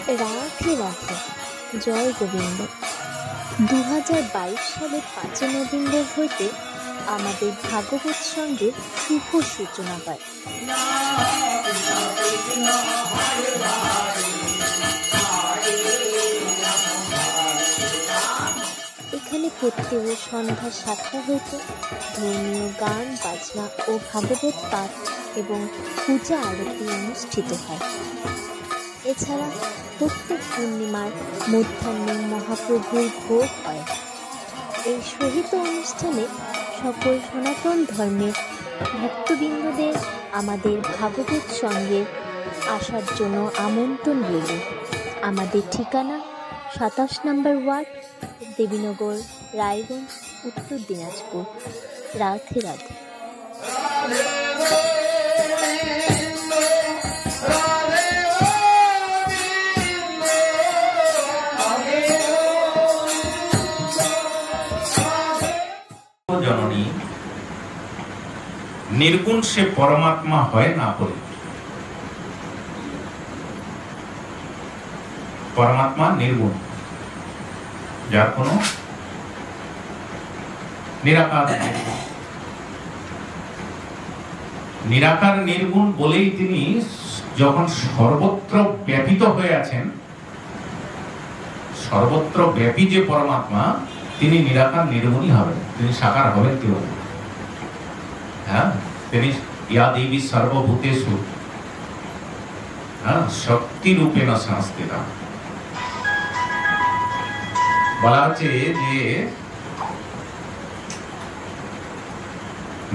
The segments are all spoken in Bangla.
রাধে রাধে, জয় গোবিন্দ। 2022 সালের 5 নভেম্বর হইতে আমাদের ভাগবত সঙ্গের শুভ সূচনা হয়। এখানে প্রত্যেক সন্ধ্যা 7টা হইতে ধর্মীয় গান বাজনা ও ভাগবত পাঠ এবং পূজা আরতি অনুষ্ঠিত হয়। এছাড়া প্রত্যেক পূর্ণিমার মধ্যাহ্নে মহাপ্রভুর ভোগ হয়। এই সহিত অনুষ্ঠানে সকল সনাতন ধর্মের ভক্তবৃন্দদের আমাদের ভাগবত সঙ্গে আসার জন্য আমন্ত্রণ রইল। আমাদের ঠিকানা 27 নম্বর ওয়ার্ড, দেবীনগর, রায়গঞ্জ, উত্তর দিনাজপুর। রাধে রাধে। জননী निर्गुण से परमात्मा है ना बोले। परमात्मा निर्गुण, जार कोनो निराकार निराकार निर्गुण बोलेই তিনি যখন সর্বত্র ব্যাপিত হয়ে আছেন, সর্বত্র ব্যাপী যে পরমাত্মা তিনি নিরাকার নির্গুণই হবেন, তিনি সাকার হবেন কেউ। হ্যাঁ, তিনি ইয়া দেবী সর্বভূতেষু শক্তি রূপেণ সংস্থিতা। বলা হচ্ছে যে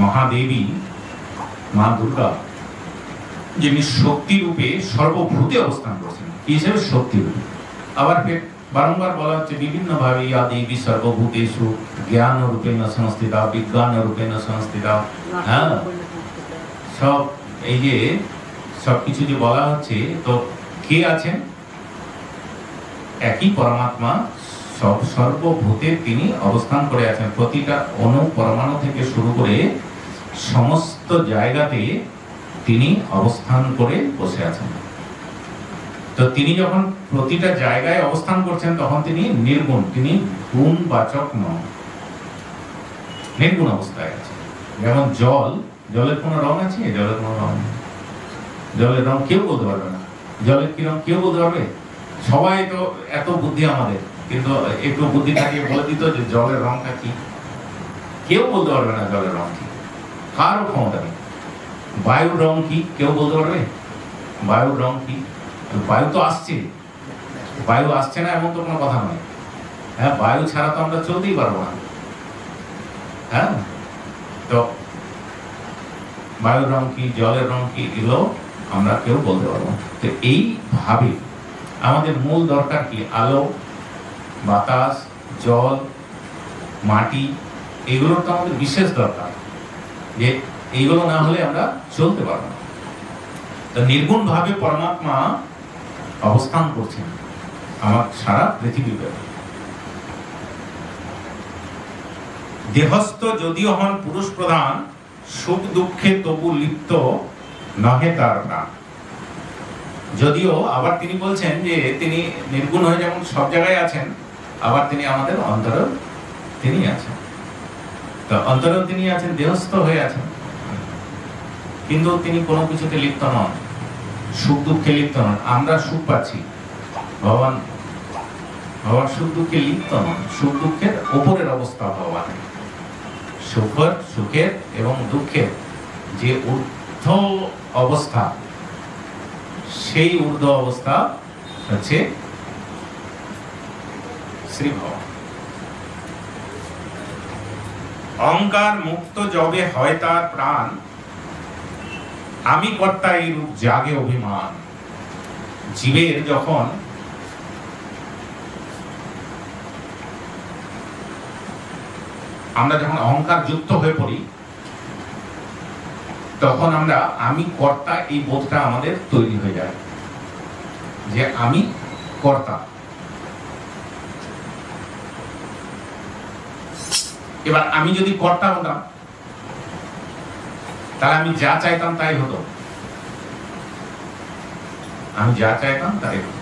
মহাদেবী মা দুর্গা যিনি শক্তি রূপে সর্বভূতে অবস্থান করছেন, কি হিসেবে? শক্তি রূপে। আবার বারংবার বলা হচ্ছে বিভিন্ন ভাবে ইয়া দেবী সর্বভূতেষু জ্ঞান রূপেণ সংস্থিতা, বিজ্ঞান রূপেণ সংস্থিতা। হ্যাঁ, সব এই যে সবকিছু যে বলা হচ্ছে, তো কে আছেন? একই পরমাত্মা সব সর্বভূতে তিনি অবস্থান করে আছেন। প্রতিটা অণু পরমাণু থেকে শুরু করে সমস্ত জায়গাতে তিনি অবস্থান করে বসে আছেন। তো তিনি যখন প্রতিটা জায়গায় অবস্থান করছেন তখন তিনি নির্গুণ, তিনি গুণবাচক নন, নির্গুণ অবস্থায় আছে। যেমন জল, জলের কোনো রং আছে? জলের কোনো রং নেই। জলের রং কেউ বলতে পারবে না। জলের কি রং কেউ বলতে পারবে? সবাই তো এত বুদ্ধি আমাদের, কিন্তু একটু বুদ্ধি থাকিয়ে বলে দিত যে জলের রংটা কি, কেউ বলতে পারবে না জলের রং কি, কারও ক্ষমতা নেই। বায়ুর রং কি কেউ বলতে পারবে? বায়ুর রং কি? বায়ু তো আসছে, বায়ু আসছে না এমন তো কোনো কথা নয়। হ্যাঁ, বায়ু ছাড়া তো আমরা চলতেই পারবো না। হ্যাঁ, তো বায়ুর রং কি, জলের রং কি, এগুলো আমরা কেউ বলতে পারবো না। তো এইভাবে আমাদের মূল দরকার কি? আলো, বাতাস, জল, মাটি, এগুলোর তো আমাদের বিশেষ দরকার, যে এইগুলো না হলে আমরা চলতে পারবো না। তো নির্গুণ ভাবে পরমাত্মা অবস্থান করছেন আমার সারা পৃথিবীতে। দেহস্থ যদিও হন পুরুষ প্রধান, সুখ দুঃখে তবু লিপ্ত নহে তার প্রাণ। যদিও আবার তিনি বলছেন যে তিনি নির্গুণ হয়ে যেমন সব জায়গায় আছেন, আবার তিনি আমাদের অন্তরেও তিনি আছেন। তো অন্তরেও তিনি আছেন, দেহস্থ হয়ে আছেন, কিন্তু তিনি কোনো কিছুতে লিপ্ত নন, সুখ দুঃখে লিপ্ত নন। আমরা সুখ পাচ্ছি, ভগবান সুখ দুঃখে লিপ্ত নন। সুখ দুঃখের ওপরের অবস্থা ভগবান। সুখের এবং দুঃখের যে ঊর্ধ্ব অবস্থা, সেই ঊর্ধ্ব অবস্থা হচ্ছে শ্রী ভগবান। অহংকার মুক্ত যবে হয় তার প্রাণ, আমি কর্তা এই রূপ জাগে অভিমান। জীবের যখন আমরা যখন অহংকার যুক্ত হয়ে পড়ি, তখন আমরা আমি কর্তা এই বোধটা আমাদের তৈরি হয়ে যায়, যে আমি কর্তা। এবার আমি যদি কর্তা হতাম, তাহলে আমি যা চাইতাম তাই হতো। আমি যা চাইতাম তাই হতো।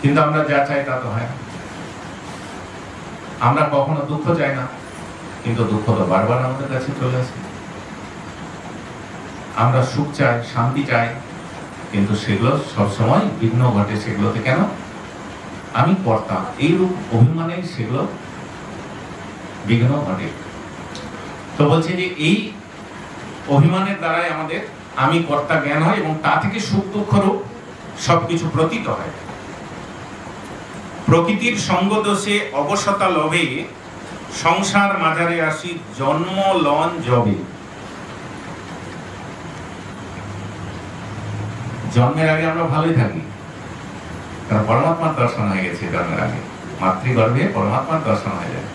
কিন্তু আমরা যা চাই তা তো হয় না। আমরা কখনো দুঃখ চাই না, কিন্তু দুঃখ তো বারবার আমাদের কাছে চলে আসে। আমরা সুখ চাই, শান্তি চাই, কিন্তু সেগুলো সবসময় বিঘ্ন ঘটে সেগুলোতে। কেন? আমি কর্তা, এইরূপ অভিমানেই সেগুলো বিঘ্ন ঘটে। তো বলছে যে এই অভিমানের দ্বারাই আমাদের আমি কর্তা জ্ঞান হয় এবং তা থেকে সুখ দুঃখ রূপ সবকিছু প্রতীত হয়। প্রকৃতির সঙ্গ দোষে অবসতা লভে সংসার মাঝারে আসি জন্ম লন জবে। জন্মের আগে আমরা ভালোই থাকি, কারণ পরমাত্মার দর্শন হয়ে গেছে। জন্মের আগে মাতৃগর্ভে পরমাত্মার দর্শন হয়ে যায়।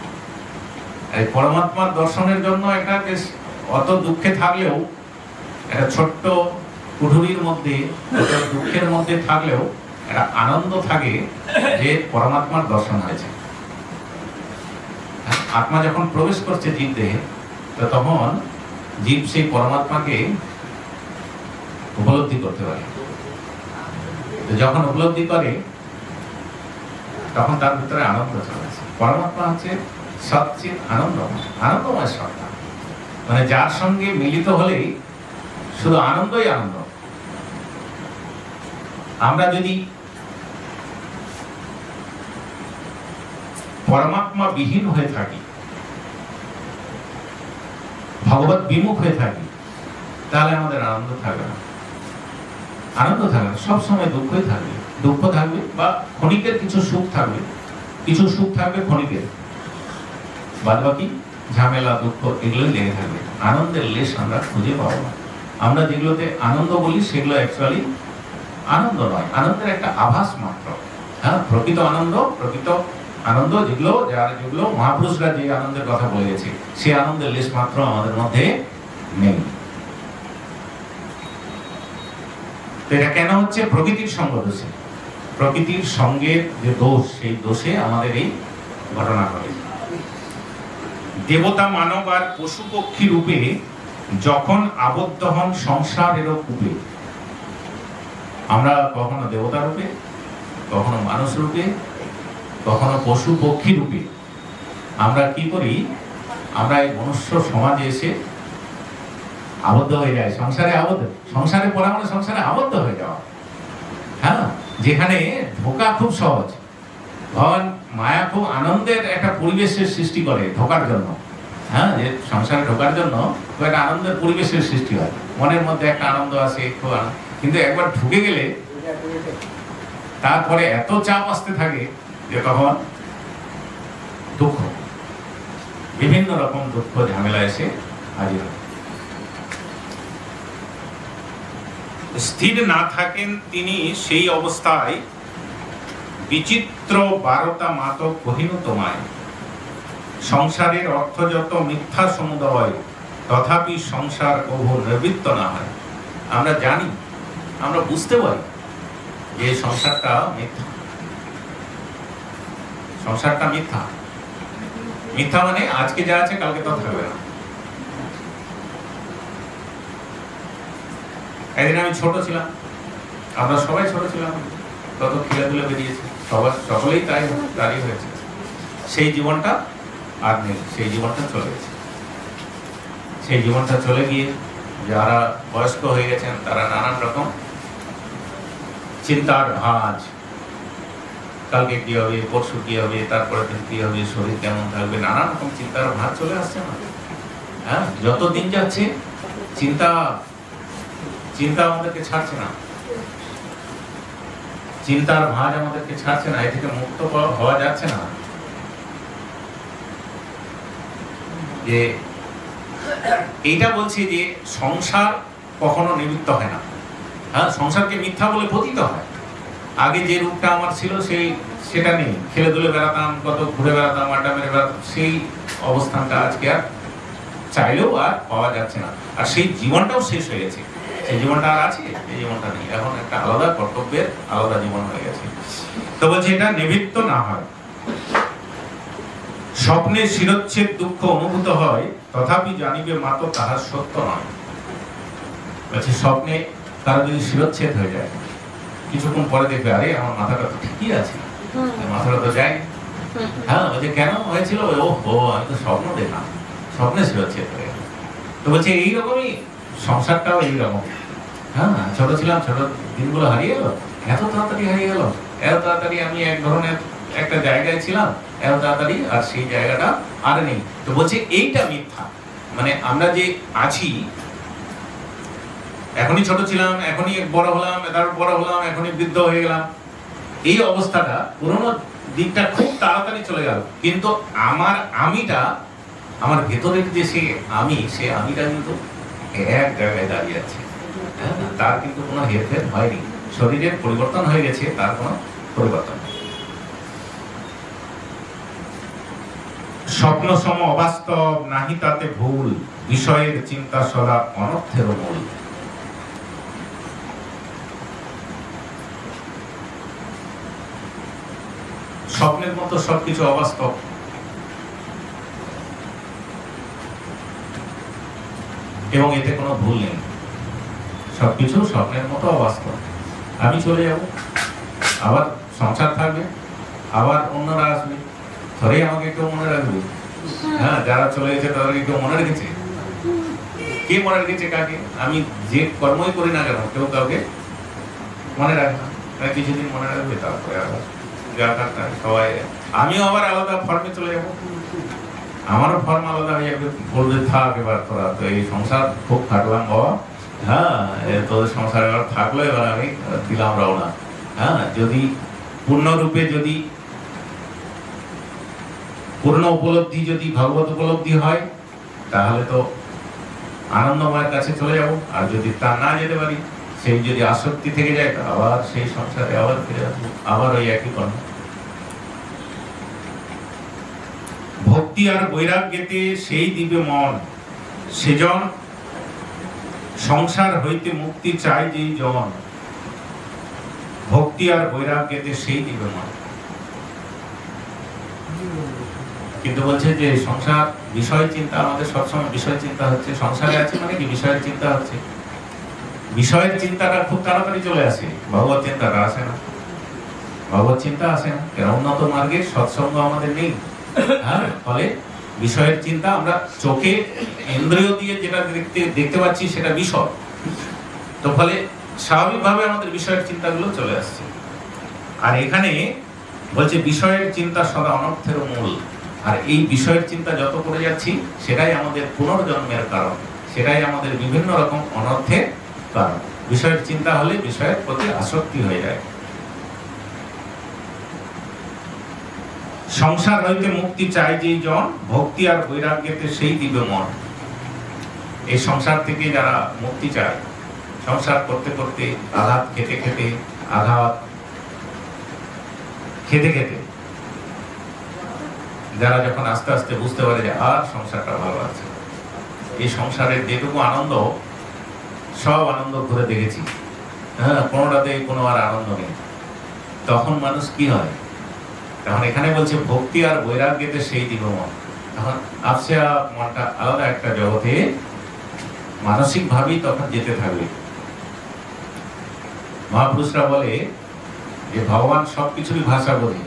এই পরমাত্মার দর্শনের জন্য একটা বেশ অত দুঃখে থাকলেও, একটা ছোট্ট কুঠুরির মধ্যে দুঃখের মধ্যে থাকলেও একটা আনন্দ থাকে যে পরমাত্মার দর্শন হয়েছে। আত্মা যখন প্রবেশ করছে জীব দেহে, তো তখন জীব সেই পরমাত্মাকে উপলব্ধি করতে পারে। যখন উপলব্ধি করে তখন তার ভিতরে আনন্দ চলে আসে। পরমাত্মা হচ্ছে সবচেয়ে আনন্দময় সত্তা, মানে যার সঙ্গে মিলিত হলেই শুধু আনন্দই আনন্দ। আমরা যদি পরমাত্মা বিহীন হয়ে থাকি, ভগবত বিমুখ হয়ে থাকি, তাহলে আমাদের আনন্দ থাকবে না। আনন্দ থাকবে, সবসময় দুঃখই থাকবে। দুঃখ থাকবে বা ক্ষণিকের কিছু সুখ থাকবে, কিছু সুখ থাকবে ক্ষণিকের, বাদ বাকি ঝামেলা দুঃখ এগুলোই লেগে থাকবে। আনন্দের লেশ আমরা খুঁজে পাবো না। আমরা যেগুলোতে আনন্দ বলি সেগুলো অ্যাকচুয়ালি আনন্দ নয়, আনন্দের একটা আভাস মাত্র। হ্যাঁ, প্রকৃত আনন্দ যেগুলো মহাপুরুষরা যে আনন্দের কথা বলে গেছে, সেই আনন্দের লেশ মাত্র আমাদের মধ্যে নেই। এটা কেন হচ্ছে? প্রকৃতির সঙ্গ দোষে। প্রকৃতির সঙ্গের যে দোষ, সেই দোষে আমাদের এই ঘটনা ঘটে। দেবতা মানব আর পশু পক্ষী রূপে যখন আবদ্ধ হন সংসারেরও কূপে, আমরা কখনো দেবতা রূপে, কখনো মানুষ রূপে, কখনো পশু পক্ষী রূপে আমরা কি করি? আমরা এই মনুষ্য সমাজে এসে আবদ্ধ হয়ে যায়, সংসারে পড়া মানে সংসারে আবদ্ধ হয়ে যাওয়া। হ্যাঁ, যেখানে ঢোকা খুব সহজ। ভগবান মায়া খুব আনন্দের একটা পরিবেশের সৃষ্টি করে ঢোকার জন্য। হ্যাঁ, যে সংসারে ঢোকার জন্য খুব একটা আনন্দের পরিবেশের সৃষ্টি হয়, মনের মধ্যে একটা আনন্দ আসে, খুব আনন্দ। কিন্তু একবার ঢুকে গেলে তারপরে এত চাপ আসতে থাকে যে তখন দুঃখ, বিভিন্ন রকম দুঃখ ঝামেলা এসে হাজির হয়। স্থির না থাকেন তিনি সেই অবস্থায় বিচিত্র বারতা মাত কহিনু তোমায়। সংসারের অর্থ যত মিথ্যা সমুদয়, তথাপি সংসার কভু নিবৃত্ত না হয়। আমরা জানি, আমরা বুঝতে পারি যে সংসারটা মিথ্যা। সংসারটা মিথ্যা। মিথ্যা মানে আজকে যা আছে কালকে তো থাকবে না। একদিন আমি ছোট ছিলাম, আমরা সবাই ছোট ছিলাম, তত খেলাধুলা বেরিয়েছে, সকলেই তাই হয়েছে। সেই জীবনটা আর নেই, সেই জীবনটা চলে গেছে। সেই জীবনটা চলে গিয়ে যারা বয়স্ক হয়ে গেছেন তারা নানান রকম চিন্তার ভাঁজ, কালকে কি হবে, পরশু কি হবে, তারপরে দিন কি হবে, শরীর কেমন থাকবে, নানান রকম চিন্তার ভাঁজ চলে আসছে না? হ্যাঁ, যত দিন যাচ্ছে চিন্তা আমাদেরকে ছাড়ছে না, চিন্তার ভাঁজ আমাদেরকে ছাড়ছে না, এ থেকে মুক্ত হওয়া যাচ্ছে না। যে এইটা বলছি যে সংসার কখনো নিবৃত্ত হয় না। হ্যাঁ, সংসারকে মিথ্যা বলে পতিত হয়। আগে যে রূপটা আমার ছিল সেটা নেই, খেলে দুলে বেড়াতাম, কত ঘুরে বেড়াতাম, আড্ডা মেরে বেড়াতাম, সেই অবস্থানটা আজকে আর চাইলেও আর পাওয়া যাচ্ছে না। আর সেই জীবনটাও শেষ হয়ে গেছে, সেই জীবনটা আর আছে, এই জীবনটা নেই। এখন একটা আলাদা কর্তব্যের আলাদা জীবন হয়ে গেছে। তো বলছে এটা নিবৃত্ত না হয়। স্বপ্নে শিরচ্ছেদ দুঃখ অনুভূত হয়, তথাপি জানিবে মাত্র তাহার সত্য নয়। বলছে স্বপ্নে তারা যদি শিরচ্ছেদ হয়ে যায়, কিছুক্ষণ পরে দেখবে আরে আমার মাথাটা তো ঠিকই আছে, মাথাটা তো যায়। হ্যাঁ বলছে কেন হয়েছিল? ও হো আমি তো স্বপ্ন দেখলাম, স্বপ্নে ছিল ছেড়ে গেল। তো বলছে এইরকমই সংসারটাও এইরকম। হ্যাঁ ছোট ছিলাম, ছোট দিনগুলো হারিয়ে গেল, এত তাড়াতাড়ি হারিয়ে গেল, এত তাড়াতাড়ি আমি এক ধরনের একটা জায়গায় ছিলাম, এত তাড়াতাড়ি আর সেই জায়গাটা আর নেই। তো বলছে এইটা মিথ্যা, মানে আমরা যে আছি, এখনই ছোট ছিলাম, এখনই বড় হলাম, তারপর বড় হলাম, এখনই বৃদ্ধ হয়ে গেলাম, এই অবস্থাটা পুরোনো দিকটা খুব তাড়াতাড়ি চলে গেল। কিন্তু আমার আমিটা, আমার ভেতরের যে সে আমিটা কিন্তু এক জায়গায় দাঁড়িয়ে আছে। তার কিন্তু কোনো হেরফের হয়নি, শরীরের পরিবর্তন হয়ে গেছে, তার কোনো পরিবর্তন নেই। স্বপ্ন সম অবাস্তব, নাহি তাতে ভুল, বিষয়ের চিন্তা সদা অনর্থের মূল। স্বপ্নের মতো সবকিছু অবাস্তব, এবং এতে কোনো ভুল নেই। সবকিছু স্বপ্নের মতো অবাস্তব। আমি চলে যাব, আবার সংসার থাকবে, আবার অন্যরা আসবে, ধরেই আমাকে কেউ মনে রাখবে? হ্যাঁ, যারা চলে গেছে তাদেরকে কেউ মনে রেখেছে? কে মনে রেখেছে কাকে? আমি যে কর্মই করি না কেন, কেউ কাউকে মনে রাখে না। কিছুদিন মনে রাখবে, তারপরে আবার সবাই, আমিও আবার আলাদা ফর্মে চলে যাবো, আমারও ফর্ম আলাদা হয়ে যাবে। বলবে থাক এবার তোরা তো এই সংসার খুব খাটলাম বাবা, হ্যাঁ তোদের সংসার এবার থাকলো, এবার আমি দিলাম রওনা। হ্যাঁ, যদি পূর্ণরূপে, যদি পূর্ণ উপলব্ধি, যদি ভগবত উপলব্ধি হয়, তাহলে তো আনন্দময়ের কাছে চলে যাব। আর যদি তা না যেতে পারি, সেই যদি আসক্তি থেকে যায়, আবার সেই সংসারে আবার ফিরে আসবো, আবার ওই একই কর্ম। ভক্তি আর বৈরাগ্যেতে সেই দিবে মন, সেজন সংসার হইতে মুক্তি চাই যেই জন। ভক্তি আর বৈরাগ্যেতে সেই দিবে মন। কিন্তু বলছে যে সংসার, বিষয় চিন্তা, আমাদের সবসময় বিষয় চিন্তা হচ্ছে। সংসারে আছে মানে কি বিষয়ের চিন্তা হচ্ছে। বিষয়ের চিন্তাটা খুব তাড়াতাড়ি চলে আসে, ভগবত চিন্তাটা আসে না। ভগবত চিন্তা আসে না, কেন? উন্নত মার্গের সৎসঙ্গ আমাদের নেই। হ্যাঁ, ফলে বিষয়ের চিন্তা, আমরা চোখে ইন্দ্রিয় দিয়ে যেটা দেখতে পাচ্ছি সেটা বিষয়। তো ফলে স্বাভাবিকভাবে আমাদের বিষয়ের চিন্তাগুলো চলে আসছে। আর এখানে বলছে বিষয়ের চিন্তা সদা অনর্থের মূল। আর এই বিষয়ের চিন্তা যত করে যাচ্ছি, সেটাই আমাদের পুনর্জন্মের কারণ, সেটাই আমাদের বিভিন্ন রকম অনর্থের কারণ। বিষয়ের চিন্তা হলে বিষয়ের প্রতি আসক্তি হয়ে যায়। সংসার হইতে মুক্তি চাই যেই জন, ভক্তি আর বৈরাগ্যেতে সেই দিবে মন। এই সংসার থেকে যারা মুক্তি চায়, সংসার করতে করতে, আঘাত খেতে খেতে, আঘাত খেতে খেতে যারা যখন আস্তে আস্তে বুঝতে পারে যে আর সংসারটা ভালো আছে, এই সংসারের যেটুকু আনন্দ, সব আনন্দ ঘুরে দেখেছি, হ্যাঁ, কোনোটাতে কোনো আর আনন্দ নেই, তখন মানুষ কি হয়? তখন এখানে বলছে ভক্তি আর বৈরাগ্যেতে সেই দিবে মন। তখন আপসে মনটা আলাদা একটা জগতে মানসিক ভাবেই তখন যেতে থাকবে। মহাপুরুষরা বলে যে ভগবান সবকিছুরই ভাষা বোঝে।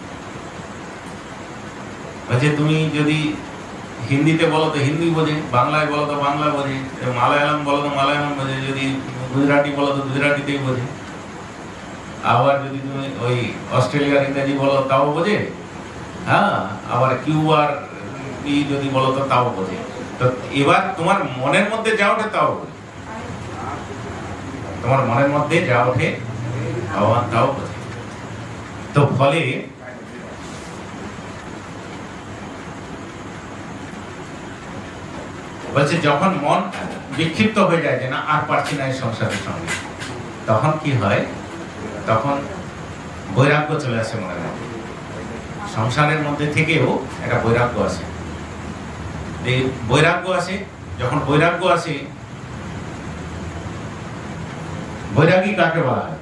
বলছে তুমি যদি হিন্দিতে বলো তো হিন্দি বোঝে, বাংলায় বলো তো বাংলা বোঝে, মালায়ালাম বলো তো মালায়ালাম বোঝে, যদি গুজরাটি বলো তো গুজরাটিতেই বোঝে, আবার যদি তুমি ওই অস্ট্রেলিয়ার ইংরেজি বলো তাও বোঝে, হ্যাঁ, আবার কিউবার যদি বলো তো তাও বোঝে। তো এবার তোমার মনের মধ্যে যা ওঠে তাও বোঝে, তোমার মনের মধ্যে যা ওঠে ভগবান তাও বোঝে। তো ফলে বলছে যখন মন বিক্ষিপ্ত হয়ে যায় যে না আর পারছি না এই সংসারের সঙ্গে, তখন কি হয়? তখন বৈরাগ্য চলে আসে মনের মধ্যে। সংসারের মধ্যে থেকেও একটা বৈরাগ্য আসে। বৈরাগ্য আসে, যখন বৈরাগ্য আসে, বৈরাগী কাকে বলা হয়?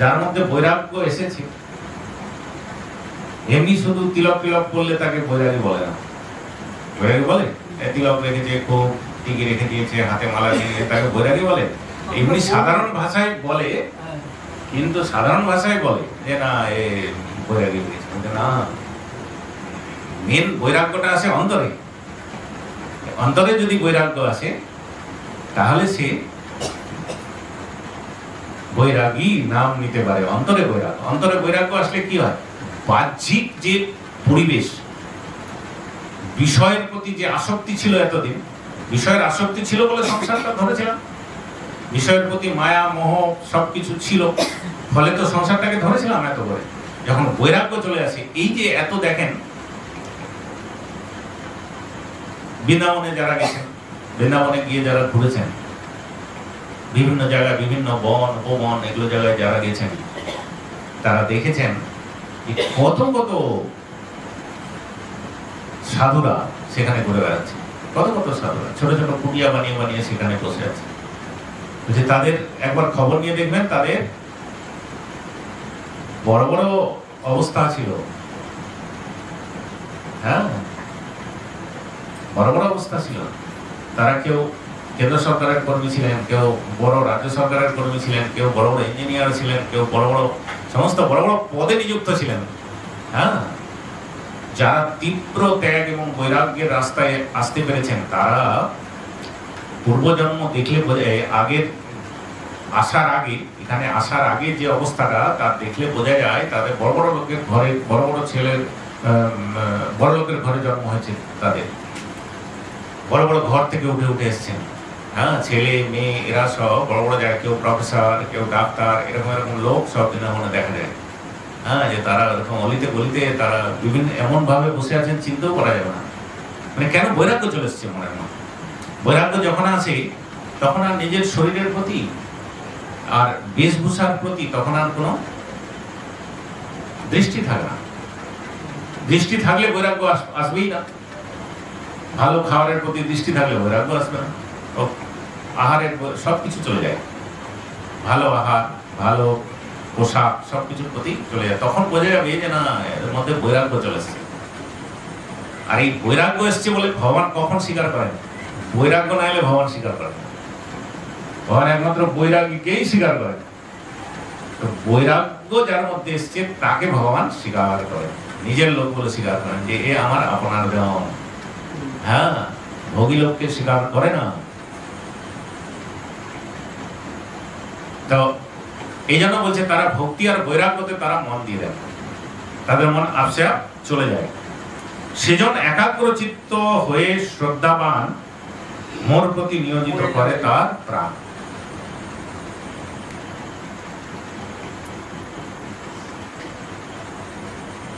যার মধ্যে বৈরাগ্য এসেছে। এমনি শুধু তিলক তিলক করলে তাকে বৈরাগী বলে না। বৈরাগী বলে তিলক রেখেছে, খুব টিকি রেখে দিয়েছে, হাতে মালা দিয়ে তাকে বৈরাগী বলে। এমনি সাধারণ ভাষায় বলে কিন্তু সাধারণ ভাষায় বলে যে না এ বৈরাগী হয়ে গেছে, কিন্তু না, মেন বৈরাগ্যটা আসে অন্তরে। অন্তরে যদি বৈরাগ্য আসে তাহলে সে বৈরাগী নাম নিতে পারে। অন্তরে বৈরাগ্য, অন্তরে বৈরাগ্য আসলে কি হয়, বাহ্যিক যে পরিবেশ, বিষয়ের প্রতি যে আসক্তি ছিল, এতদিন বিষয়ের আসক্তি ছিল বলে সংসারটা ধরেছিলাম, বিষয়ের প্রতি মায়া মোহ সবকিছু ছিল, ফলে তো সংসারটাকে ধরেছিলাম এত করে। যখন বৈরাগ্য চলে আসে, এই যে এত দেখেন বৃন্দাবনে যারা গেছেন, বৃন্দাবনে গিয়ে যারা ঘুরেছেন, বিভিন্ন জায়গায় বিভিন্ন বন উপবন এগুলো জায়গায় যারা গেছেন, তারা দেখেছেন কত কত সাধুরা সেখানে ঘুরে বেড়াচ্ছে, কত কত সাধুরা ছোট ছোট কুটিয়া বানিয়ে বানিয়ে সেখানে বসে আছে। যে তাদের একবার খবর নিয়ে দেখবেন, তাদের বড় বড় অবস্থা ছিল, হ্যাঁ বড় বড় অবস্থা ছিল। তারা কেউ কেন্দ্র সরকারের কর্মী ছিলেন, কেউ বড় রাজ্য সরকারের কর্মী ছিলেন, কেউ বড় বড় ইঞ্জিনিয়ার ছিলেন, কেউ বড় বড় সমস্ত বড় বড় পদে নিযুক্ত ছিলেন। হ্যাঁ, যারা তীব্র ত্যাগ এবং বৈরাগ্যের রাস্তায় আসতে পেরেছেন, তারা পূর্বজন্ম দেখলে বোঝা যায়, আগের আসার আগে, এখানে আসার আগে যে অবস্থাটা তা দেখলে বোঝা যায় তাদের বড় বড় লোকের ঘরে, বড় বড় ছেলের বড় লোকের ঘরে জন্ম হয়েছে, তাদের বড় বড় ঘর থেকে উঠে উঠে এসছেন। হ্যাঁ, ছেলে মেয়ে এরা সব বড় বড় জায়গায়, কেউ প্রফেসর, কেউ ডাক্তার, এরকম এরকম লোক সব বৃন্দাবনে দেখা যায়। হ্যাঁ, যে তারা এরকম অলিতে গলিতে তারা বিভিন্ন এমন ভাবে বসে আছেন, চিন্তাও করা যাবে না। মানে কেন বৈরাগ্য চলে এসছে মনের মধ্যে। বৈরাগ্য যখন আসে তখন আর নিজের শরীরের প্রতি আর বেশভূষার প্রতি তখন আর কোনো দৃষ্টি থাকে না। দৃষ্টি থাকলে বৈরাগ্য আসবেই না। ভালো খাবারের প্রতি দৃষ্টি থাকলে বৈরাগ্য আসবে না। আহারের সবকিছু চলে যায়, ভালো আহার, ভালো পোশাক সবকিছুর প্রতি চলে যায়। তখন বোঝা যাবে যে না, এর মধ্যে বৈরাগ্য চলে এসছে। আর এই বৈরাগ্য এসছে বলে ভগবান কখন স্বীকার করেন? বৈরাগ্য না এলে ভগবান স্বীকার করেন। ভগবান একমাত্র বৈরাগীকেই স্বীকার করেন। তো বৈরাগ্য যার মধ্যে এসছে তাকে ভগবান স্বীকার করেন, নিজের লোক বলে স্বীকার করেন যে এ আমার আপনার জন। হ্যাঁ, ভোগী লোককে স্বীকার করে না। তো এই জন্য বলছে তারা ভক্তি আর বৈরাগ্যতে তারা মন দিয়ে দেয়, তাদের মন আপসে চলে যায়। সেজন একাগ্রচিত্ত হয়ে শ্রদ্ধাবান মোর প্রতি নিয়োজিত করে তার প্রাণ।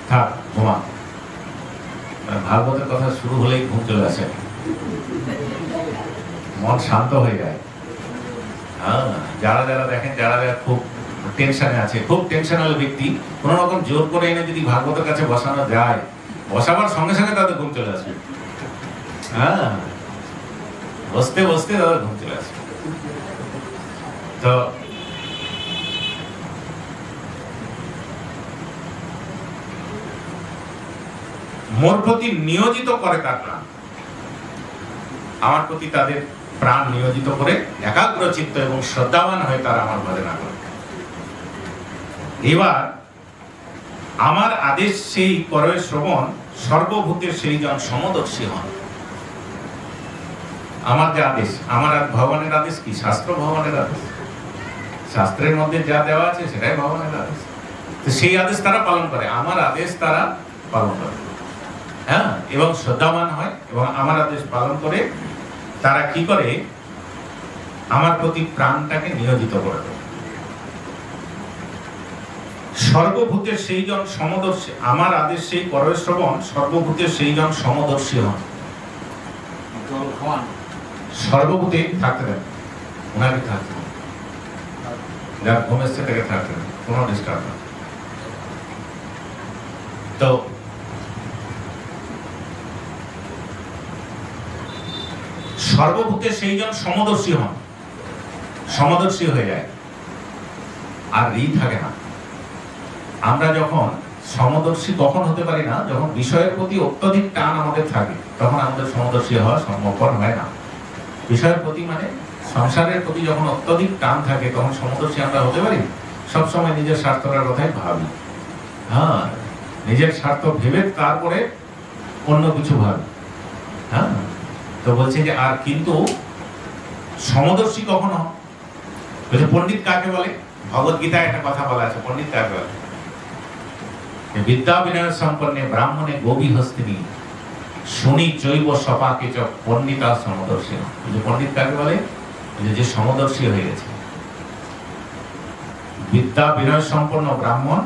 থাক, ঘুমা। ভাগবতের কথা শুরু হলেই ঘুম চলে আসে, মন শান্ত হয়ে যায়। হ্যাঁ, যারা যারা দেখেন, যারা যারা খুব টেনশনে আছে, খুব টেনশনাল ব্যক্তি, কোন রকম জোর করে এনে যদি ভাগবতের কাছে বসানো যায়, বসাবার সঙ্গে সঙ্গে তাদের ঘুম চলে আসবে। হ্যাঁ, বসতে বসতে তাদের ঘুম চলে আসবে। তো মোর প্রতি নিয়োজিত করে তার প্রাণ, আমার প্রতি তাদের প্রাণ নিয়োজিত করে একাগ্রচিত্ত এবং শ্রদ্ধাবান হয়ে তারা আমার ভজনা করে। এবার আমার আদেশ সেই করে শ্রবণ, সর্বভূতের সেই জন সমদর্শী হন। আমার যে আদেশ, আমার ভগবানের আদেশ কি? শাস্ত্র ভগবানের আদেশ। শাস্ত্রের মধ্যে যা দেওয়া আছে সেটাই ভগবানের আদেশ। তো সেই আদেশ তারা পালন করে, আমার আদেশ তারা পালন করে। হ্যাঁ, এবং শ্রদ্ধাবান হয় এবং আমার আদেশ পালন করে তারা কি করে? আমার প্রতি প্রাণটাকে নিয়োজিত করে দেয়। সর্বভূতের সেই জন সমদর্শী, আমার আদেশ সেই করে শ্রবণ, সর্বভূতের সেই জন সমদর্শী হন। সর্বভূতে থাকতে দেন, ওনাকে থাকতে দেন, যার ঘুম এসছে তাকে থাকতে দেন, কোনো ডিস্টার্ব না। তো সর্বভূতে সেই জন সমদর্শী হন, সমদর্শী হয়ে যায়, আর থাকে না। আমরা যখন সমদর্শী কখন হতে পারি না? যখন বিষয়ের প্রতি অত্যধিক টান আমাদের থাকে, তখন আমাদের সমদর্শী হওয়া সম্ভবপর হয় না। বিষয়ের প্রতি মানে সংসারের প্রতি যখন অত্যধিক টান থাকে, তখন সমদর্শী আমরা হতে পারি? সবসময় নিজের স্বার্থটার কথাই ভাবি। হ্যাঁ, নিজের স্বার্থ ভেবে তারপরে অন্য কিছু ভাবি। হ্যাঁ, তো বলছে যে আর কিন্তু সমদর্শী কখনো বলছে পণ্ডিত কাকে বলে? ভগবত গীতায় একটা কথা বলা আছে, পণ্ডিত কাকে বলে? বিদ্যা বিনয় সম্পন্নে ব্রাহ্মণে গোবী হস্তিনী শনি জৈব সপাকে চ পণ্ডিতা সমদর্শী। পণ্ডিত কাকে বলে? যে সমদর্শী হয়ে গেছে। বিদ্যা বিনয় সম্পন্ন ব্রাহ্মণ,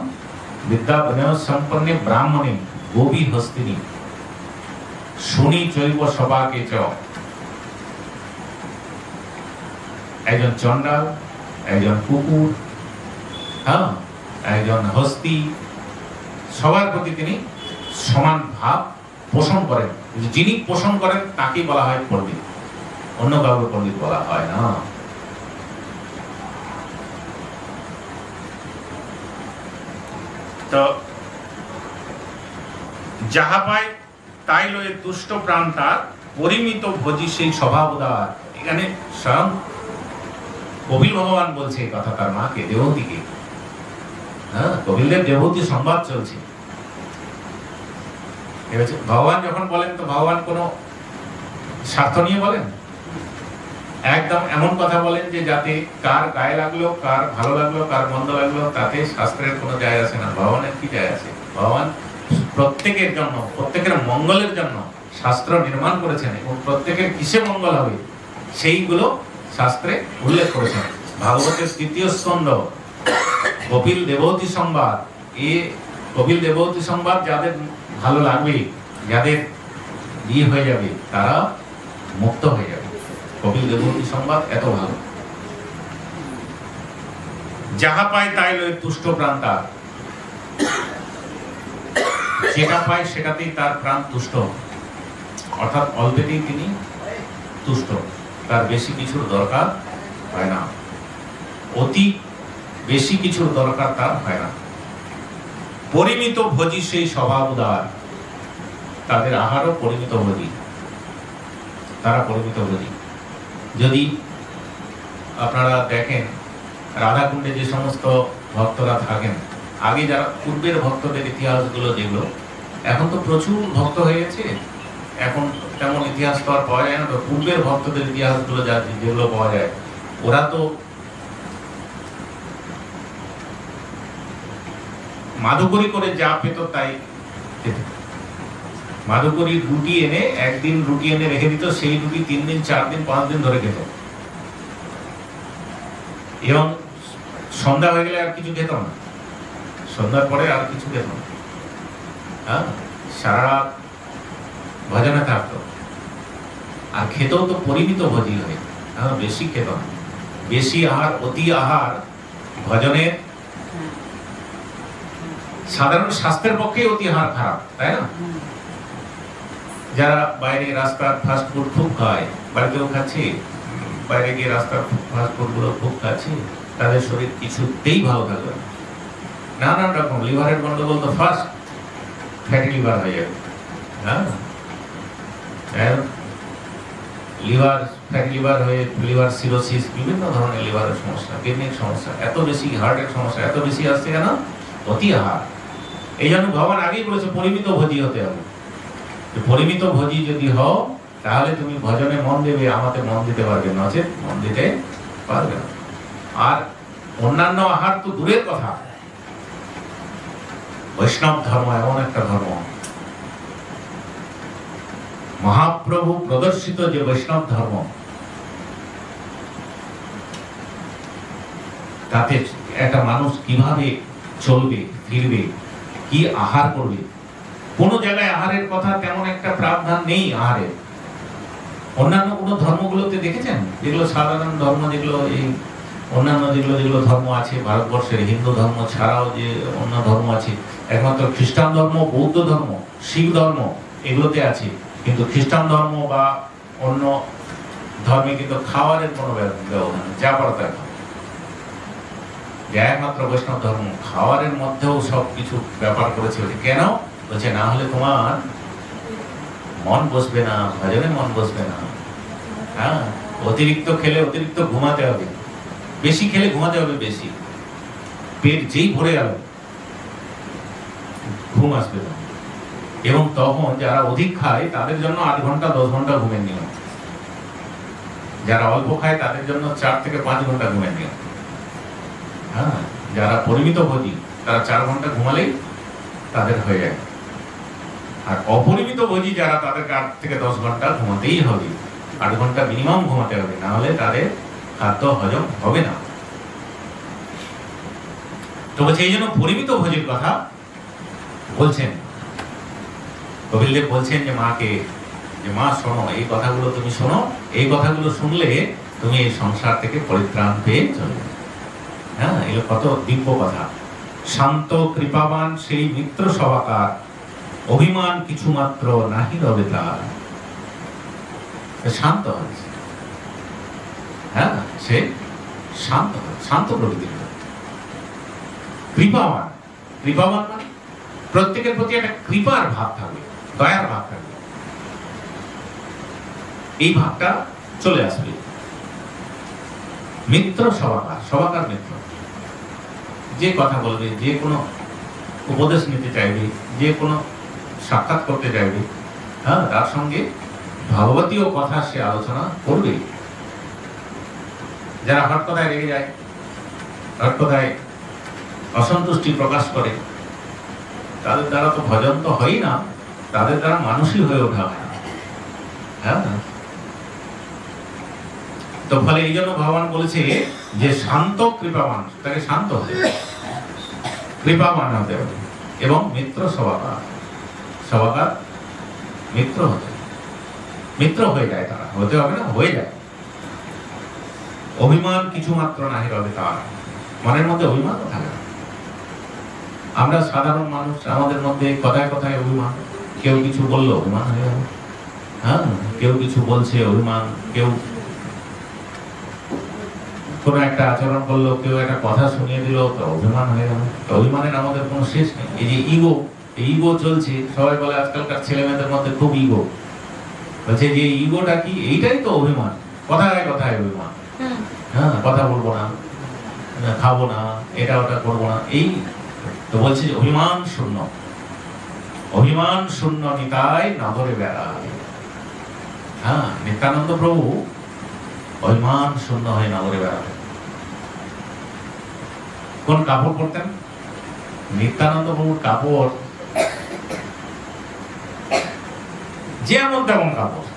বিদ্যা বিনয় সম্পন্নে ব্রাহ্মণে গোবী হস্তিনী শনি জৈব সপাকে চ। একজন চণ্ডাল, একজন কুকুর, হ্যাঁ, একজন হস্তি, সবার প্রতি তিনি সমান ভাব পোষণ করেন। যিনি পোষণ করেন তাকে বলা হয় পণ্ডিত, অন্য কাউকে পণ্ডিত বলা হয় না। তো যাহা পায় তাই লয়ে তুষ্ট প্রাণ তার, পরিমিত ভোজি সেই স্বভাব উদার। এখানে স্বয়ং কপিল ভগবান বলছে এই কথা তার মাকে, দেবহূতিকে। হ্যাঁ, কপিলদেব দেবহূতি সংবাদ চলছে। ভগবান যখন বলেন তো ভগবান কোনো স্বার্থ নিয়ে বলেন? একদম এমন কথা বলেন যে যাতে কার গায়ে লাগলো, কার ভালো লাগলো, কার মন্দ লাগলো, তাতে শাস্ত্রের কোনো যায় আসে না। ভগবানের কি যায় আছে? ভগবান প্রত্যেকের জন্য, প্রত্যেকের মঙ্গলের জন্য শাস্ত্র নির্মাণ করেছেন এবং প্রত্যেকের কিসে মঙ্গল হবে সেইগুলো শাস্ত্রে উল্লেখ করেছেন। ভাগবতের তৃতীয় স্কন্ধ কপিল দেবহূতি সংবাদ, এই কপিল দেবহূতি সংবাদ যাদের ভালো লাগবে, যাদের বিয়ে হয়ে যাবে, তারা মুক্ত হয়ে যাবে। কপিল দেবহূতি সংবাদ এত ভালো। যাহা পায় তাই লয়ে তুষ্ট প্রাণ তার, যেটা পায় সেটাতেই তার প্রাণ তুষ্ট, অর্থাৎ অল্পেতেই তিনি তুষ্ট, তার বেশি কিছুর দরকার হয় না, অতি বেশি কিছুর দরকার তার হয় না। পরিমিত ভোজি সেই স্বভাব উদার, তাদের আহারও পরিমিত ভোজি, তারা পরিমিত ভোজি। যদি আপনারা দেখেন রাধাকুণ্ডে যে সমস্ত ভক্তরা থাকেন, আগে যারা পূর্বের ভক্তদের ইতিহাসগুলো যেগুলো, এখন তো প্রচুর ভক্ত হয়ে গেছে, এখন তেমন ইতিহাস তো আর পাওয়া যায় না। তো পূর্বের ভক্তদের ইতিহাসগুলো যেগুলো পাওয়া যায়, ওরা তো মাধুকরী করে যা পেত তাই খেত। মাধুকরী রুটি এনে, একদিন রুটি এনে রেখে দিত, সেই রুটি 3 দিন 4 দিন 5 দিন ধরে খেত, এবং সন্ধ্যা হয়ে গেলে আর কিছু খেত না, সন্ধ্যার পরে আর কিছু খেত না। হ্যাঁ, সারা রাত ভজনে থাকতো। আর খেতেও তো পরিমিত ভোজি হয়, বেশি খেত না। বেশি আহার, অতি আহার ভজনের সাধারণ স্বাস্থ্যের পক্ষে অতি আহার খারাপ, তাই না? যারা বাইরে রাস্তার ফাস্ট ফুড খুব খায়, বাড়িতেও খাচ্ছে, বাইরে গিয়ে রাস্তার ফাস্ট ফুড গুলো খুব খাচ্ছে, তাদের শরীর কিছুতেই ভালো থাকবে না। নানান রকম লিভারের গন্ডগোল তো ফার্স্ট, ফ্যাটি লিভার হয়ে যাবে। হ্যাঁ, লিভার ফ্যাটি লিভার হয়ে লিভার সিরোসিস, বিভিন্ন ধরনের লিভারের সমস্যা, কিডনির সমস্যা, এত বেশি হার্টের সমস্যা এত বেশি আসছে কেন? অতি আহার। এই জন্য ভগবান আগেই বলেছে পরিমিত ভোজি হতে হবে। পরিমিত ভোজি যদি হও, তাহলে তুমি ভজনে মন দেবে, আমাকে মন দিতে পারবে, নচেত মন দিতে পারবে না। আর অন্যান্য আহার তো দূরের কথা, বৈষ্ণব ধর্ম এমন একটা ধর্ম, মহাপ্রভু প্রদর্শিত যে বৈষ্ণব ধর্ম, তাতে একটা মানুষ কিভাবে চলবে, ফিরবে, কি আহার করবে, কোন জায়গায় আহারের কথা তেমন একটা প্রাবধান নেই আহারের। অন্যান্য কোন ধর্মগুলোতে দেখেছেন, যেগুলো সাধারণ ধর্ম, যেগুলো এই অন্যান্য যেগুলো ধর্ম আছে ভারতবর্ষের, হিন্দু ধর্ম ছাড়াও যে অন্য ধর্ম আছে, একমাত্র খ্রিস্টান ধর্ম, বৌদ্ধ ধর্ম, শিখ ধর্ম এগুলোতে আছে, কিন্তু খ্রিস্টান ধর্ম বা অন্য ধর্মে কিন্তু খাওয়ারের কোনো ব্যবধান, যা পারো তা খাও। একমাত্র বৈষ্ণব ধর্ম খাওয়ারের মধ্যেও সবকিছু ব্যাপার করেছে। কেন বলছে? না হলে তোমার মন বসবে না, ভজনে মন বসবে না। হ্যাঁ, অতিরিক্ত খেলে অতিরিক্ত ঘুমাতে হবে, বেশি খেলে ঘুমাতে হবে বেশি, পেট যেই ভরে গেল ঘুম আসবে না। এবং তখন যারা অধিক খায় তাদের জন্য 8 ঘন্টা 10 ঘন্টা ঘুমের নিয়ম, যারা অল্প খায় তাদের জন্য 4 থেকে 5 ঘন্টা ঘুমের নিয়ম। হ্যাঁ, যারা পরিমিত ভোজী তারা 4 ঘন্টা ঘুমালেই তাদের হয়ে যায়। আর অপরিমিত ভোজী যারা, তাদেরকে 8 থেকে 10 ঘন্টা ঘুমাতেই হবে, 8 ঘন্টা মিনিমাম ঘুমাতে হবে, না হলে তাদের খাদ্য হজম হবে না। তো বলছে এই জন্য পরিমিত ভোজের কথা বলছেন কপিলদেব। বলছেন যে মাকে, যে মা শোনো, এই কথাগুলো তুমি শোনো, এই কথাগুলো শুনলে তুমি এই সংসার থেকে পরিত্রাণ পেয়ে চলবে। হ্যাঁ, এগুলো কত দিব্য কথা। শান্ত কৃপাবান সেই মিত্র সবাকার, অভিমান কিছু মাত্র নাহি রবে তার। শান্ত হয়েছে, হ্যাঁ, সে শান্ত, শান্ত প্রকৃতির। কৃপাবান, কৃপাবান মানে প্রত্যেকের প্রতি একটা কৃপার ভাব থাকবে, দয়ার ভাব থাকবে, এই ভাবটা চলে আসবে। মিত্র সবাকার, সবাকার মিত্র, যে কথা বলবে, যে কোনো উপদেশ নিতে চাইবে, যে কোনো সাক্ষাৎ করতে চাইবে, হ্যাঁ, তার সঙ্গে ভাগবতীয় কথা সে আলোচনা করবে। যারা হট কথায় রেগে যায়, হট কথায় অসন্তুষ্টি প্রকাশ করে, তাদের দ্বারা তো ভজন তো হয়ই না, তাদের দ্বারা মানুষই হয়ে ওঠা হয় না। হ্যাঁ, তো ফলে এই জন্য ভগবান বলেছে যে শান্ত কৃপাবান, তাকে শান্ত হতে হবে, কৃপাবান হতে হবে, এবং মিত্র সবাকার, সবাকার মিত্র হতে হবে। মিত্র হয়ে যায় তারা, হতে হবে না, হয়ে যায়। অভিমান কিছু মাত্র নাহি রবে তার, মনের মধ্যে অভিমান থাকে না। আমরা সাধারণ মানুষ, আমাদের মধ্যে কথায় কথায় অভিমান, কেউ কিছু বললো অভিমান হয়ে গেল, হ্যাঁ, কেউ কিছু বলছে অভিমান, কেউ কোন একটা আচরণ করলো, কেউ একটা কথা শুনিয়ে দিল, তো অভিমান হয়ে গেল। অভিমানের আমাদের কোনো শেষ নেই। এই যে ইগো, এই ইগো চলছে, সবাই বলে আজকালকার ছেলে মেয়েদের মধ্যে খুব ইগো। বলছে যে ইগোটা কি, এইটাই তো অভিমান, কথায় কথায় অভিমান। হ্যাঁ, কথা বলবো না, খাবো না, এটা ওটা করবো না, এই তো বলছে যে অভিমান শূন্য, অভিমান শূন্য নিতাই নগরে বেড়ায়। হ্যাঁ, নিত্যানন্দ প্রভু অভিমান শূন্য হয়ে নগরে বেড়াতেন। কোন কাপড় পরতেন? নিত্যানন্দ প্রভুর কাপড় যেমন তেমন কাপড়,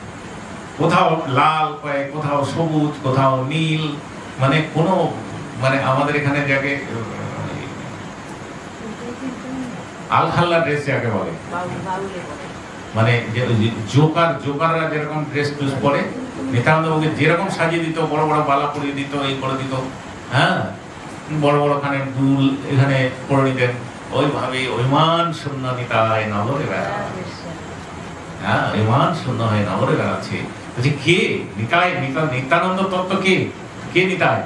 কোথাও লাল পায়, কোথাও সবুজ, কোথাও নীল, মানে কোনো, মানে আমাদের এখানে যাকে আলখাল্লা ড্রেস যাকে বলে, মানে জোকাররা যেরকম ড্রেস পরে, নিত্যানন্দ প্রভুকে যেরকম সাজিয়ে দিত, বড় বড় বালা পরিয়ে দিত, এই করে দিত, হ্যাঁ, বড় বড় খানে দুল এখানে পরে নিতেন, ওইভাবে অভিমান শূন্য নিতাই নগরে বেড়ায়। হ্যাঁ, অভিমান শূন্য হয়ে নগরে বেড়াচ্ছে। বলছি কে নিতাই? নিত্যানন্দ তত্ত্ব কে? কে নিতাই?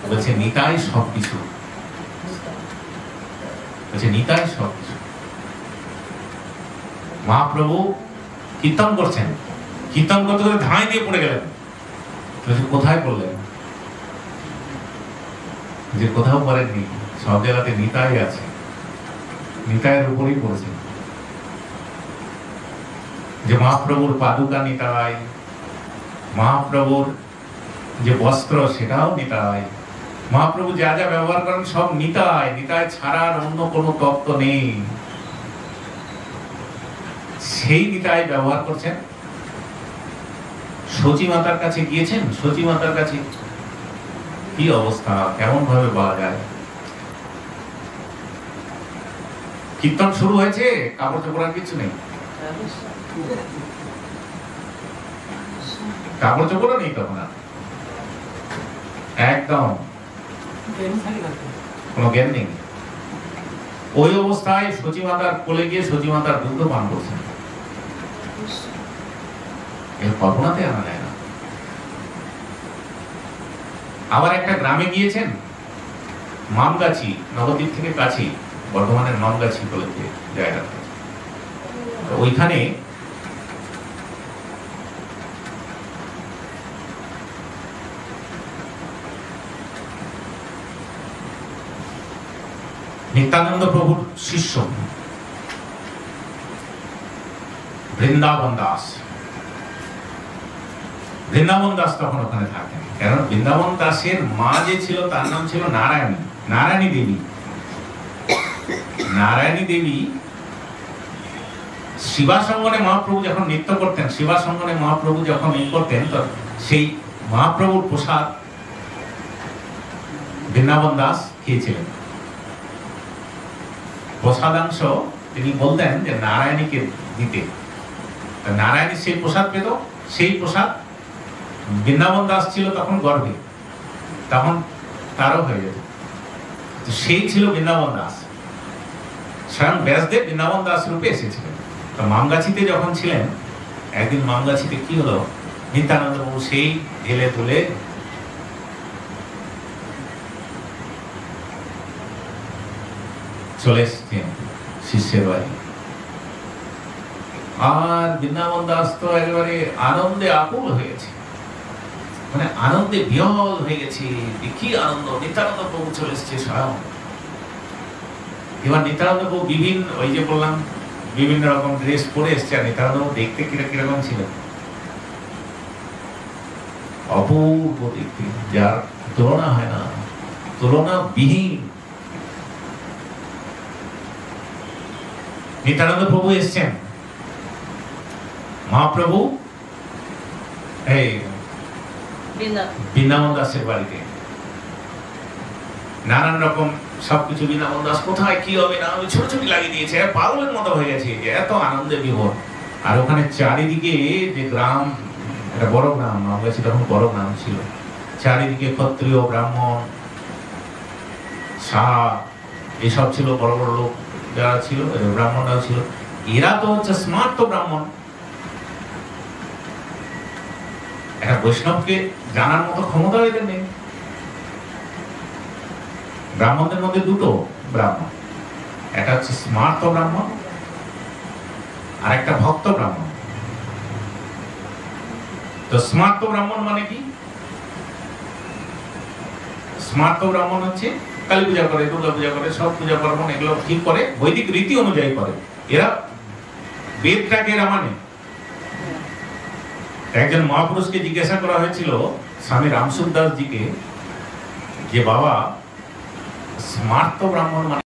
বলছে নিতাই সবকিছু, বলছে নিতাই সবকিছু। মহাপ্রভু কীর্তন করছেন, কীর্তন করতে করতে ধাঁই দিয়ে পড়ে গেলেন। কোথায় পড়লেন? যে কোথাও পড়েননি, সব জায়গাতে নিতাই আছে, নিতাইয়ের উপরেই পড়েছেন। যে মহাপ্রভুর পাদুকা নিতাই, মহাপ্রভুর যে বস্ত্র সেটাও নিতাই, মহাপ্রভু যা যা ব্যবহার করেন সব নিতাই, নিতাই ছাড়া অন্য কোনো তত্ত্ব নেই। সেই নিতাই ব্যবহার করছেন। সচী মাতার কাছে গিয়েছেন, সচী মাতার কাছে কি অবস্থা, কেমন ভাবে পাওয়া যায়? কীর্তন শুরু হয়েছে, কাপড় চোপড় আর কিছু নেই, কাপড় চোপড়ও নেই তখন, একদম কোনো জ্ঞান নেই। ওই অবস্থায় সচী মাতার কোলে গিয়ে সচী মাতার দুধ পান করছেন। এর কল্পনাতে আনা যায় না। আবার একটা গ্রামে গিয়েছেন, মামগাছি, নবদ্বীপ থেকে কাছে, বর্ধমানের মামগাছি বলে জায়গাটা, ওইখানে নিত্যানন্দ প্রভুর শিষ্য বৃন্দাবন দাস। বৃন্দাবন দাস তখন ওখানে থাকেন, কারণ বৃন্দাবন দাসের মা যে ছিল তার নাম ছিল নারায়ণী, নারায়ণী দেবী। নারায়ণী দেবী শিবাসঙ্গনে মহাপ্রভু যখন নৃত্য করতেন, শিবাসঙ্গনে মহাপ্রভু যখন করতেন, তো সেই মহাপ্রভুর প্রসাদ বৃন্দাবন দাস খেয়েছিলেন। প্রসাদাংশ তিনি বলতেন যে নারায়ণীকে দিতে, নারায়ণী সেই প্রসাদ পেত। সেই প্রসাদ বৃন্দাবন দাস ছিল তখন গর্ভে, তখন তারও হয়ে যেত। সেই ছিল বৃন্দাবন দাস। স্বয়ং ব্যাসদেব বৃন্দাবন দাস রূপে এসেছিলেন। তো মামগাছিতে যখন ছিলেন, একদিন মামগাছিতে কি হলো, নিত্যানন্দ প্রভু সেই ঢেলে তুলে চলে এসেছেন শিষ্যের বাড়ি। আর বৃন্দাবন দাস তো একেবারে আনন্দে আকুল হয়েছে, মানে আনন্দে বিহল হয়ে গেছে। কি আনন্দ, নিত্যানন্দ প্রভু চলে এসছে স্বয়ং। এবার নিত্যানন্দ প্রভু বিভিন্ন, ওই যে বললাম, বিভিন্ন রকম ড্রেস পরে এসছে। আর নিত্যানন্দ প্রভু দেখতে কিরকম ছিল, অপূর্ব দেখতে, যার তুলনা হয় না, তুলনা বিহীন। নিত্যানন্দ প্রভু এসছেন, মহাপ্রভু এই বৃন্দাবন দাসের বাড়িতে নানান রকম সবকিছু। বৃন্দাবন দাস কোথায় কি হবে না হবে ছোটাছুটি লাগিয়ে দিয়েছে, পাগলের মতো হয়ে গেছে, এত আনন্দে বিভোর। আর ওখানে চারিদিকে যে গ্রাম, একটা বড় গ্রাম, আমরা তখন বড় গ্রাম ছিল, চারিদিকে ক্ষত্রিয়, ব্রাহ্মণ, শাহ, এসব ছিল, বড় বড় লোক যারা ছিল, ব্রাহ্মণরাও ছিল। এরা তো হচ্ছে স্মার্ত ব্রাহ্মণ। একটা বৈষ্ণবকে জানার মতো ক্ষমতা এদের নেই। ব্রাহ্মণদের মধ্যে দুটো ব্রাহ্মণ, একটা হচ্ছে স্মার্ত ব্রাহ্মণ আর একটা ভক্ত ব্রাহ্মণ। তো স্মার্ত ব্রাহ্মণ মানে কি? স্মার্ত ব্রাহ্মণ হচ্ছে কালী পূজা করে, দুর্গা পূজা করে, সব পূজা পার্বণ এগুলো ঠিক করে, বৈদিক রীতি অনুযায়ী করে। এরা বেদটাকে এরা মানে। একজন মহাপুরুষকে জিজ্ঞাসা করা হয়েছিল স্বামী রামসুর দাস জিকে, যে বাবা স্মার্ত ব্রাহ্মণ মানে